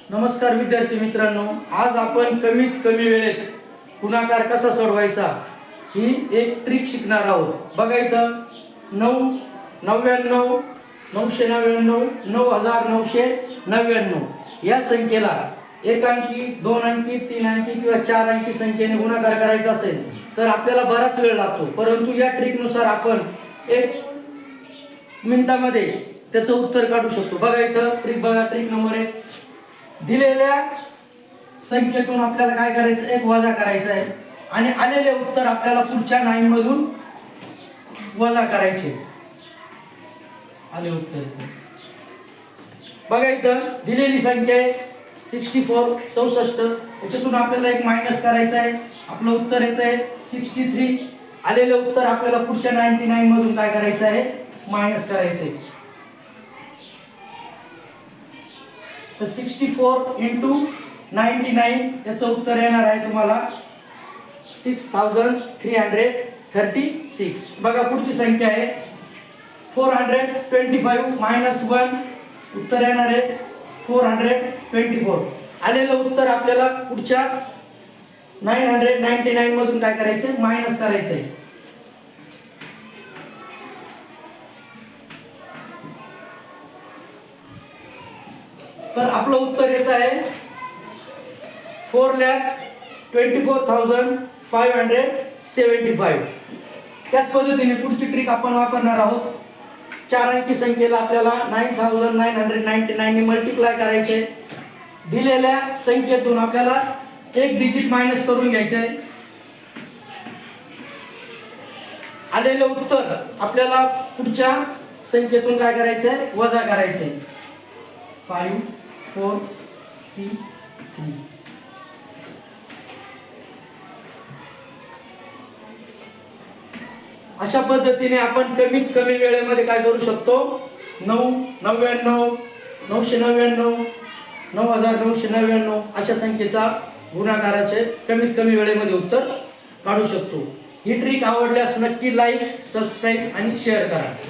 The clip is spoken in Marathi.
नमस्कार विद्यार्थी मित्रांनो, आज आपण कमीत कमी वेळेत गुणाकार कसा सोडवायचा ही एक ट्रिक शिकणार आहोत। बघा इथं 9 99 999 9999 या संख्येला एक अंकी, दोन अंकी, तीन अंकी किंवा चार अंकी संख्येने गुणाकार करायचा असेल तर आपल्याला बराच वेळ लागतो, परंतु या ट्रिक नुसार आपण 1 मिनिटामध्ये त्याचं उत्तर काढू शकतो। बघा इथं ट्रिक बघा, ट्रिक नंबर 1, दिलेल्या संख्येतून आपल्याला काय करायचं, एक वजा करायचं आहे आणि आलेले उत्तर आपल्याला पुढच्या 9 मधून वजा करायचे। आले उत्तर बघा इथं दिलेली संख्या आहे 64 64, त्याच्यातून आपल्याला एक मायनस करायचं आहे, आपलं उत्तर येत आहे 63। आलेले उत्तर आपल्याला पुढच्या 99 मधून काय करायचं आहे, मायनस करायचं आहे। तर 64 into 99 याचं उत्तर येणार आहे तुम्हाला 6336। बघा पुढची संख्या आहे 425 minus 1, उत्तर येणार आहे 424। आलेलं उत्तर आपल्याला पुढच्या 999 मधून काय करायचं, मायनस करायचंय। तर आपलं उत्तर येत आहे 4,24,575। त्याच पद्धतीने पुढची ट्रिक आपण वापरणार आहोत। चार अंकी संख्येला आपल्याला 9999 ने मल्टिप्लाय करायचे। दिलेल्या संख्येतून आपल्याला एक डिजिट मायनस करून घ्यायचे। आलेले उत्तर आपल्याला पुढच्या संख्येतून काय करायचंय, वजा करायचे। 5 4 3 3। अशा पद्धतीने आपण कमीत कमी वेळेमध्ये काय करू शकतो, 999 999 9999 अशा संख्येचा गुणाकाराचे कमीत कमी वेळेमध्ये उत्तर काढू शकतो। ही ट्रिक आवडल्यास नक्की लाईक, सबस्क्राईब आणि शेअर करा।